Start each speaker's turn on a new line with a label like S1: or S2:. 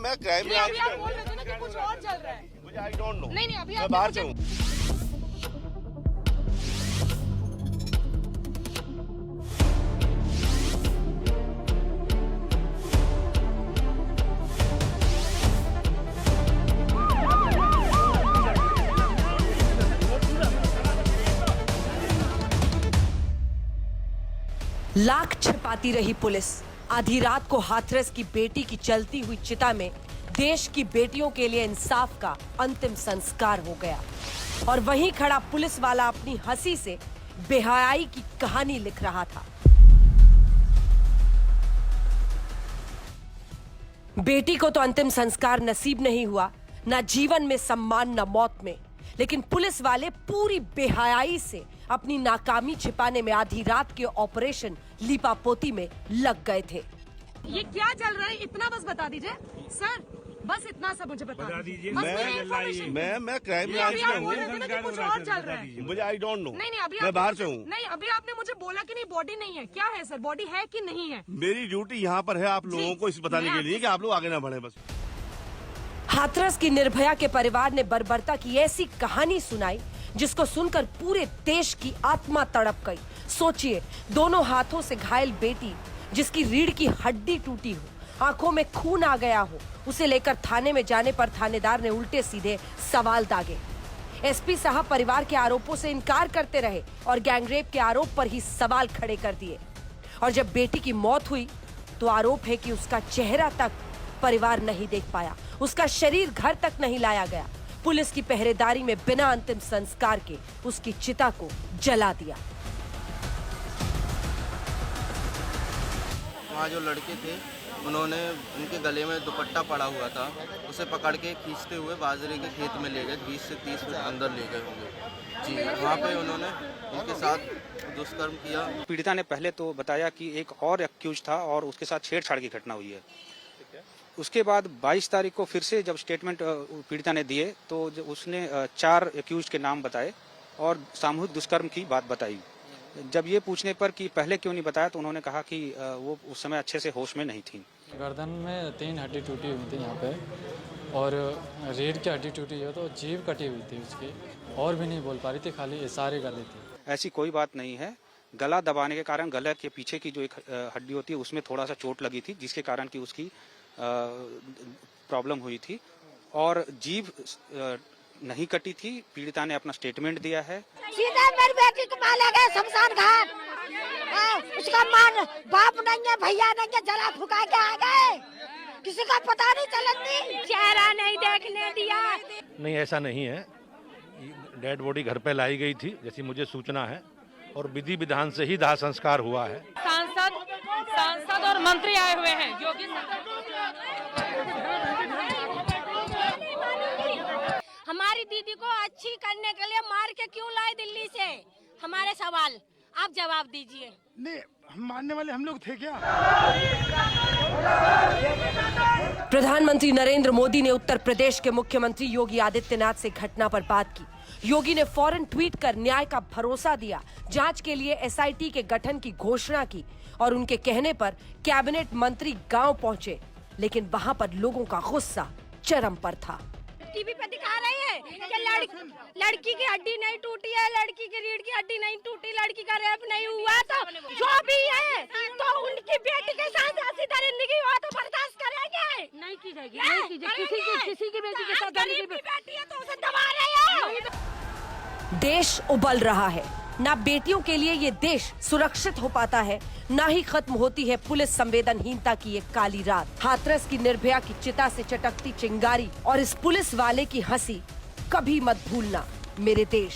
S1: मैं क्राइम
S2: नहीं, अभी आप बोल रहे थे ना कि कुछ और चल रहा है।
S1: मुझे आई डोंट नो।
S2: नहीं, अभी
S1: मैं
S2: आप
S1: बाहर से हूँ।
S3: लाख छिपाती रही पुलिस। आधी रात को हाथरस की बेटी की जलती हुई चिता में देश की बेटियों के लिए इंसाफ का अंतिम संस्कार हो गया। और वहीं खड़ा पुलिस वाला अपनी हंसी से बेहयाई की कहानी लिख रहा था। बेटी को तो अंतिम संस्कार नसीब नहीं हुआ, ना जीवन में सम्मान न मौत में, लेकिन पुलिस वाले पूरी बेहयाई से अपनी नाकामी छिपाने में आधी रात के ऑपरेशन लीपापोती में लग गए थे।
S2: ये क्या चल रहा है इतना बस बता दीजिए सर, बस इतना सा मुझे बता दीजिए। बस मुझे information दीजिए।
S1: मैं क्राइम
S2: नहीं, अभी आप बोल रहे थे ना कि कुछ और चल रहा है।
S1: मुझे आई डोंट नो।
S2: नहीं, अभी
S1: मैं बाहर से हूँ।
S2: नहीं, अभी आपने मुझे बोला कि नहीं बॉडी नहीं है। क्या है सर, बॉडी है कि नहीं है?
S1: मेरी ड्यूटी यहाँ पर है आप लोगों को इस बताने के लिए कि आप लोग आगे ना बढ़े बस।
S3: हाथरस की निर्भया के परिवार ने बर्बरता की ऐसी कहानी सुनाई जिसको सुनकर पूरे देश की आत्मा तड़प गई। सोचिए, दोनों हाथों से घायल बेटी जिसकी रीढ़ की हड्डी टूटी हो, आंखों में खून आ गया हो, उसे लेकर थाने में जाने पर थानेदार ने उल्टे सीधे सवाल दागे। एसपी साहब परिवार के आरोपों से इनकार करते रहे और गैंगरेप के आरोप पर ही सवाल खड़े कर दिए। और जब बेटी की मौत हुई तो आरोप है कि उसका चेहरा तक परिवार नहीं देख पाया, उसका शरीर घर तक नहीं लाया गया। पुलिस की पहरेदारी में बिना अंतिम संस्कार के उसकी चिता को जला दिया।
S4: वहाँ जो लड़के थे उन्होंने उनके गले में दुपट्टा पड़ा हुआ था, उसे पकड़ के खींचते हुए बाजरे के खेत में ले गए, 20 से 30 फीट अंदर ले गए होंगे जी। वहाँ पे उन्होंने उनके साथ दुष्कर्म किया।
S5: पीड़िता ने पहले तो बताया कि एक और एक्यूज था और उसके साथ छेड़छाड़ की घटना हुई है। उसके बाद 22 तारीख को फिर से जब स्टेटमेंट पीड़िता ने दिए तो उसने 4 एक्यूज के नाम बताए और सामूहिक दुष्कर्म की बात बताई। जब ये पूछने पर कि पहले क्यों नहीं बताया तो उन्होंने कहा कि वो उस समय अच्छे से होश में नहीं थी।
S6: गर्दन में 3 हड्डी टूटी हुई थी यहाँ पे, और रीढ़ की हड्डी टूटी है तो जीभ कटी हुई थी उसकी, और भी नहीं बोल पा रही थी, खाली इशारे कर रही थी।
S5: ऐसी कोई बात नहीं है। गला दबाने के कारण गले के पीछे की जो एक हड्डी होती है उसमें थोड़ा सा चोट लगी थी, जिसके कारण की उसकी प्रॉब्लम हुई थी, और जीभ नहीं कटी थी। पीड़िता ने अपना स्टेटमेंट दिया है।
S7: सीधा मेरी बेटी को मारा गया शमशान घाट। उसका मां बाप नहीं है, भैया नहीं है, जला फुका के आ गए, किसी का पता नहीं चलती, चेहरा नहीं देखने दिया।
S8: नहीं, ऐसा नहीं है। डेड बॉडी घर पे लाई गई थी जैसी मुझे सूचना है, और विधि विधान से ही दाह संस्कार हुआ है।
S2: सांसद और मंत्री आए हुए हैं। योगी
S7: हमारी दीदी को अच्छी करने के लिए मार के क्यों लाए दिल्ली से? हमारे सवाल आप जवाब दीजिए।
S9: नहीं, हम मानने वाले हम लोग थे क्या?
S3: प्रधानमंत्री नरेंद्र मोदी ने उत्तर प्रदेश के मुख्यमंत्री योगी आदित्यनाथ से घटना पर बात की। योगी ने फौरन ट्वीट कर न्याय का भरोसा दिया, जांच के लिए एसआईटी के गठन की घोषणा की, और उनके कहने पर कैबिनेट मंत्री गांव पहुंचे, लेकिन वहां पर लोगों का गुस्सा चरम पर था।
S7: टीवी पे दिखा रहे हैं कि लड़की की हड्डी नहीं टूटी है, लड़की की रीढ़ की हड्डी नहीं टूटी, लड़की का रेप नहीं हुआ, तो जो भी है तो उनकी बेटी के साथ ऐसी दरिंदगी हुआ तो बर्दाश्त करेंगे? नहीं की जाएगी, नहीं की जाएगी। किसी की बेटी के साथ गरीब की बेटी है तो उसे दबा रहे हो।
S3: देश उबल रहा है। ना बेटियों के लिए ये देश सुरक्षित हो पाता है, ना ही खत्म होती है पुलिस संवेदनहीनता की एक काली रात। हाथरस की निर्भया की चिता से चटकती चिंगारी और इस पुलिस वाले की हंसी कभी मत भूलना मेरे देश।